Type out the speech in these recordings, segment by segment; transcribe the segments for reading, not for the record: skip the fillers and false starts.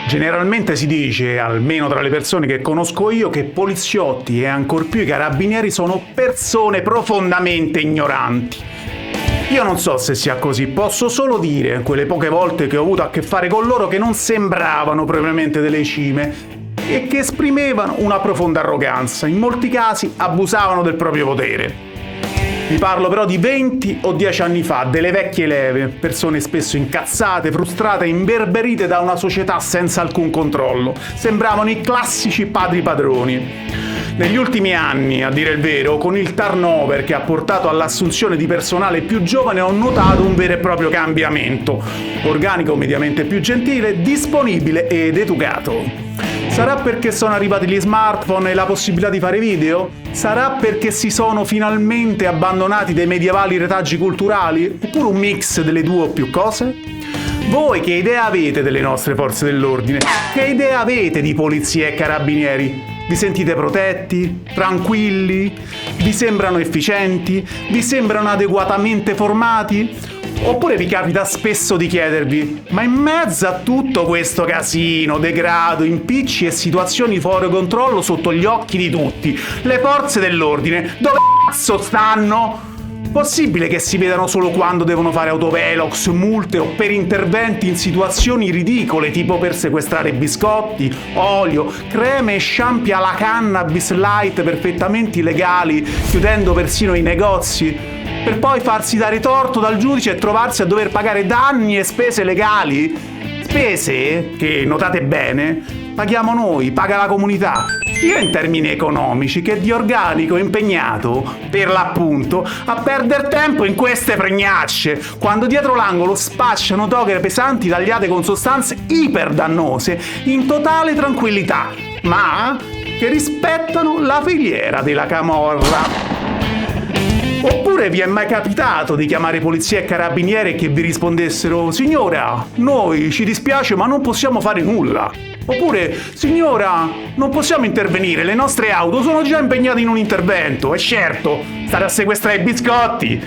Generalmente si dice, almeno tra le persone che conosco io, che poliziotti e ancor più i carabinieri sono persone profondamente ignoranti. Io non so se sia così, posso solo dire, quelle poche volte che ho avuto a che fare con loro, che non sembravano propriamente delle cime e che esprimevano una profonda arroganza. In molti casi abusavano del proprio potere. Vi parlo però di 20 o 10 anni fa, delle vecchie leve, persone spesso incazzate, frustrate e imberberite da una società senza alcun controllo. Sembravano i classici padri padroni. Negli ultimi anni, a dire il vero, con il turnover che ha portato all'assunzione di personale più giovane, ho notato un vero e proprio cambiamento. Organico, mediamente più gentile, disponibile ed educato. Sarà perché sono arrivati gli smartphone e la possibilità di fare video? Sarà perché si sono finalmente abbandonati dei medievali retaggi culturali? Oppure un mix delle due o più cose? Voi che idea avete delle nostre forze dell'ordine? Che idea avete di polizia e carabinieri? Vi sentite protetti? Tranquilli? Vi sembrano efficienti? Vi sembrano adeguatamente formati? Oppure vi capita spesso di chiedervi: ma in mezzo a tutto questo casino, degrado, impicci e situazioni fuori controllo sotto gli occhi di tutti, le forze dell'ordine dove cazzo stanno? Possibile che si vedano solo quando devono fare autovelox, multe o per interventi in situazioni ridicole, tipo per sequestrare biscotti, olio, creme e shampoo alla cannabis light perfettamente illegali, chiudendo persino i negozi? Per poi farsi dare torto dal giudice e trovarsi a dover pagare danni e spese legali? Spese che, notate bene, paghiamo noi, paga la comunità, sia in termini economici che di organico impegnato, per l'appunto, a perdere tempo in queste fregnacce, quando dietro l'angolo spacciano toghe pesanti tagliate con sostanze iperdannose in totale tranquillità, ma che rispettano la filiera della camorra. Oppure vi è mai capitato di chiamare polizia e carabinieri che vi rispondessero: signora, noi ci dispiace ma non possiamo fare nulla? Oppure: signora, non possiamo intervenire, le nostre auto sono già impegnate in un intervento, e certo, state a sequestrare i biscotti.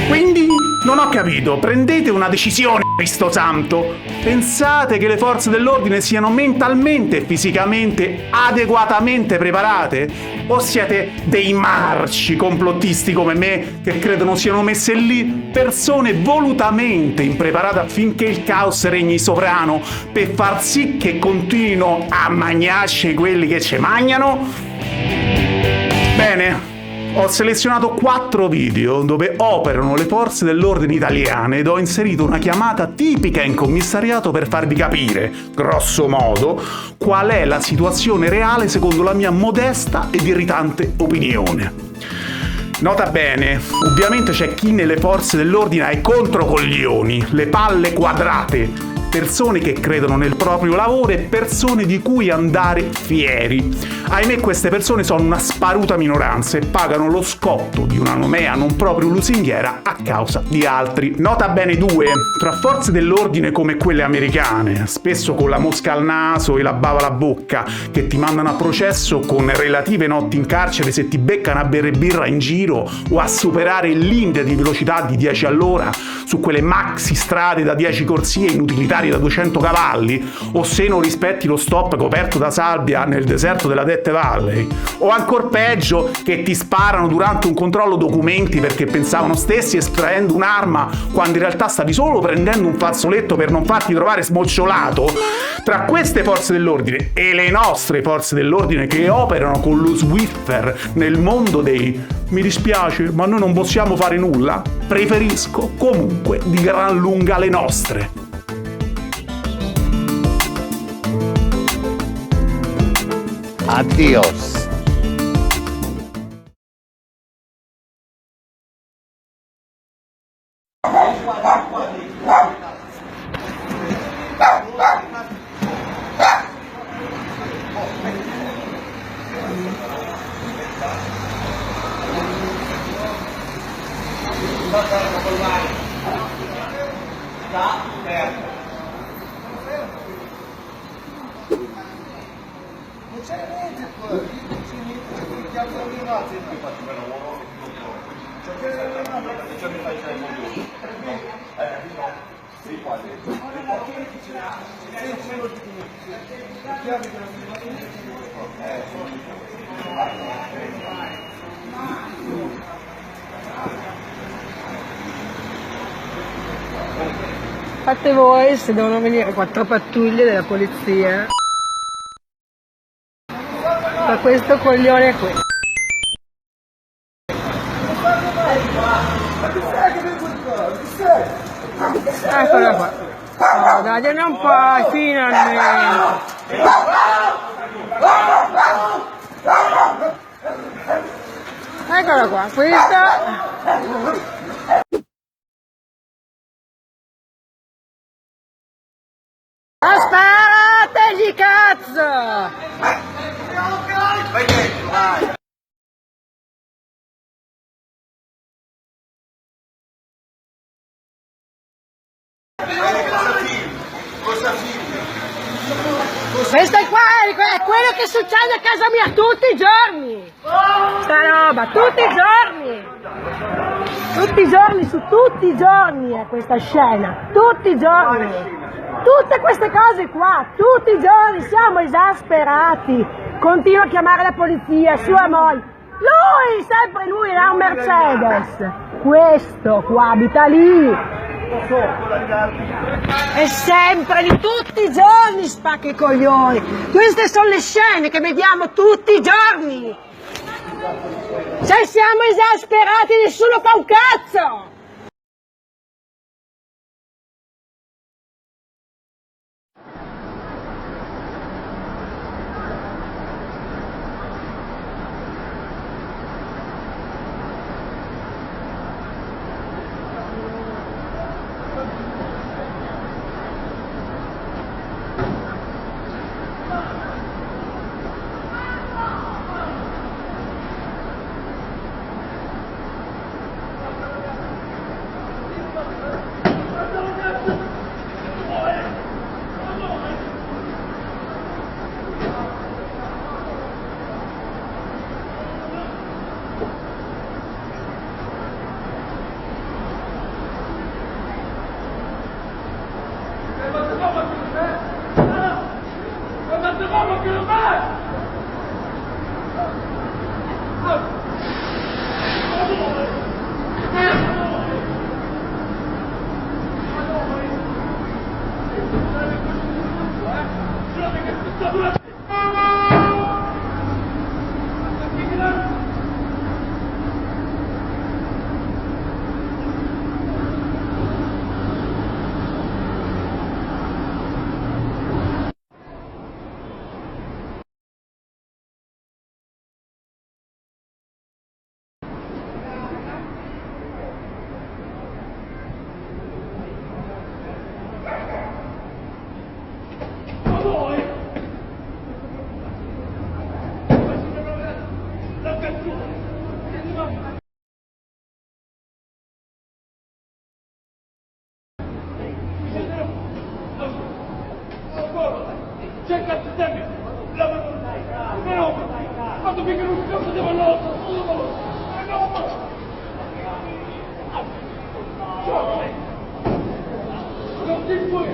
Quindi, non ho capito, prendete una decisione, Cristo santo. Pensate che le forze dell'ordine siano mentalmente e fisicamente adeguatamente preparate? O siete dei marci complottisti come me che credono siano messe lì persone volutamente impreparate affinché il caos regni sovrano per far sì che continuino a magnarci quelli che ci magnano? Bene. Ho selezionato 4 video dove operano le forze dell'ordine italiane ed ho inserito una chiamata tipica in commissariato per farvi capire, grosso modo, qual è la situazione reale secondo la mia modesta ed irritante opinione. Nota bene, ovviamente c'è chi nelle forze dell'ordine ha i controcoglioni, le palle quadrate, persone che credono nel proprio lavoro e persone di cui andare fieri. Ahimè, queste persone sono una sparuta minoranza e pagano lo scotto di una nomea non proprio lusinghiera a causa di altri. Nota bene 2, tra forze dell'ordine come quelle americane, spesso con la mosca al naso e la bava alla bocca, che ti mandano a processo con relative notti in carcere se ti beccano a bere birra in giro o a superare il limite di velocità di 10 all'ora su quelle maxi strade da 10 corsie inutilitarie da 200 cavalli, o se non rispetti lo stop coperto da sabbia nel deserto della Death Valley, o ancor peggio che ti sparano durante un controllo documenti perché pensavano stessi estraendo un'arma quando in realtà stavi solo prendendo un fazzoletto per non farti trovare smocciolato. Tra queste forze dell'ordine e le nostre forze dell'ordine che operano con lo Swiffer nel mondo dei "mi dispiace ma noi non possiamo fare nulla", preferisco comunque di gran lunga le nostre. Adios. Non c'è niente qua, non c'è niente, chiamo le ragazze e faccio per lavoro. C'è che le ragazze mi fai fare il mondo. Fate voi se devono venire 4 pattuglie della polizia da questo coglione qui. Eccola qua. Oh, dagliene un po', finalmente. Eccola qua, questa. Sparategli, cazzo! Questo è qua, è quello che succede a casa mia tutti i giorni! Sta roba, tutti i giorni! Tutti i giorni, su tutti i giorni è questa scena, tutti i giorni! Tutte queste cose qua, tutti i giorni, siamo esasperati! Continua a chiamare la polizia, sua moglie. Lui, sempre lui, ha un Mercedes! Questo qua abita lì! È sempre di tutti i giorni spacca i coglioni. Queste sono le scene che vediamo tutti i giorni. Se siamo esasperati nessuno fa un cazzo. Cerca di tempo! No! Quando mi chiamo un cazzo di valore! Non ti puoi!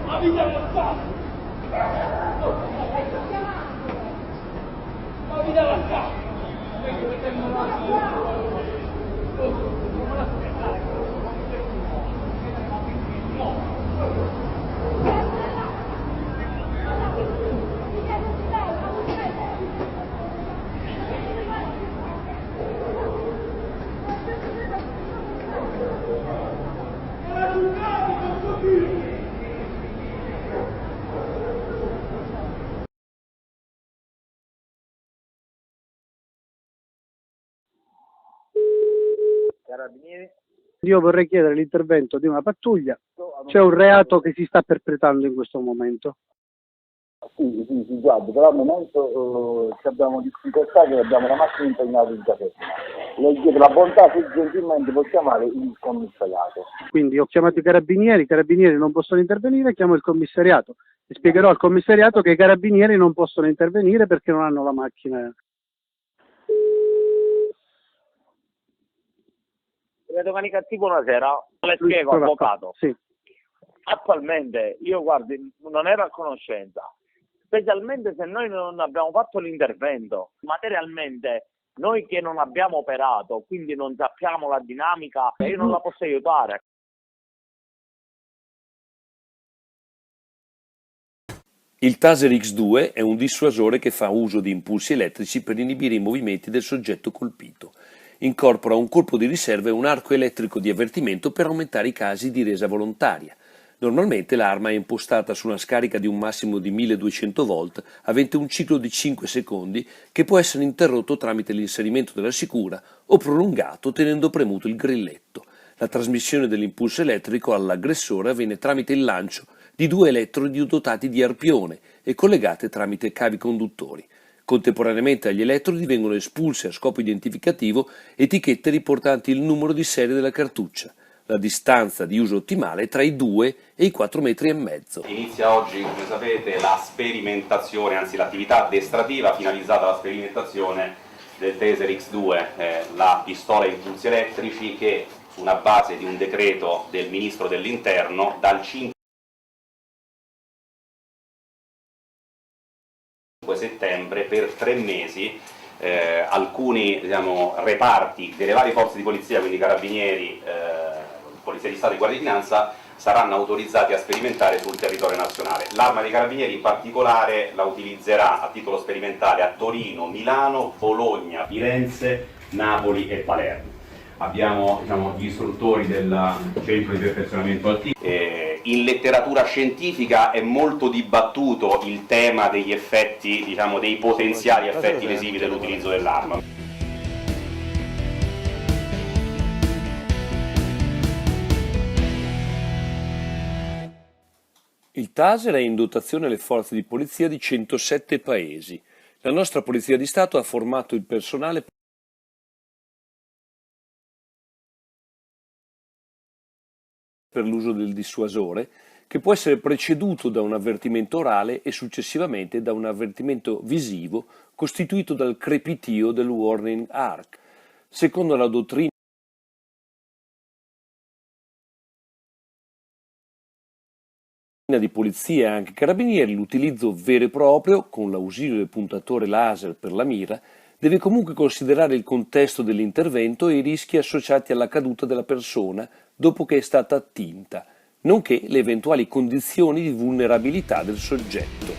Ma vi dà la Carabinieri? Io vorrei chiedere l'intervento di una pattuglia. C'è un reato che si sta perpetrando in questo momento. Sì, guarda, però al momento abbiamo difficoltà che abbiamo la macchina impegnata in caserma. Le chiedo la bontà se gentilmente può chiamare il commissariato. Quindi ho chiamato i carabinieri non possono intervenire, chiamo il commissariato e spiegherò al commissariato che i carabinieri non possono intervenire perché non hanno la macchina. Domani cattivo una sera, le spiego, avvocato. Sì. Attualmente io guardi, non ero a conoscenza, specialmente se noi non abbiamo fatto l'intervento. Materialmente noi che non abbiamo operato, quindi non sappiamo la dinamica, io non la posso aiutare. Il Taser X2 è un dissuasore che fa uso di impulsi elettrici per inibire i movimenti del soggetto colpito. Incorpora un colpo di riserva e un arco elettrico di avvertimento per aumentare i casi di resa volontaria. Normalmente l'arma è impostata su una scarica di un massimo di 1200 volt avente un ciclo di 5 secondi che può essere interrotto tramite l'inserimento della sicura o prolungato tenendo premuto il grilletto. La trasmissione dell'impulso elettrico all'aggressore avviene tramite il lancio di 2 elettrodi dotati di arpione e collegate tramite cavi conduttori. Contemporaneamente agli elettrodi vengono espulse a scopo identificativo etichette riportanti il numero di serie della cartuccia. La distanza di uso ottimale è tra i 2 e i 4,5 metri. Inizia oggi, come sapete, la sperimentazione, anzi l'attività addestrativa finalizzata alla sperimentazione del Taser X2, la pistola a impulsi elettrici che, su una base di un decreto del Ministro dell'Interno, dal 5 settembre per 3 mesi alcuni reparti delle varie forze di polizia, quindi carabinieri, polizia di Stato e Guardia di Finanza, saranno autorizzati a sperimentare sul territorio nazionale. L'Arma dei Carabinieri in particolare la utilizzerà a titolo sperimentale a Torino, Milano, Bologna, Firenze, Napoli e Palermo. Abbiamo gli istruttori del centro di perfezionamento altivo. In letteratura scientifica è molto dibattuto il tema degli effetti, dei potenziali effetti lesivi dell'utilizzo dell'arma. Il Taser è in dotazione alle forze di polizia di 107 paesi. La nostra Polizia di Stato ha formato il personale per l'uso del dissuasore, che può essere preceduto da un avvertimento orale e successivamente da un avvertimento visivo costituito dal crepitio del warning arc. Secondo la dottrina di polizia e anche carabinieri, l'utilizzo vero e proprio, con l'ausilio del puntatore laser per la mira, deve comunque considerare il contesto dell'intervento e i rischi associati alla caduta della persona dopo che è stata attinta, nonché le eventuali condizioni di vulnerabilità del soggetto.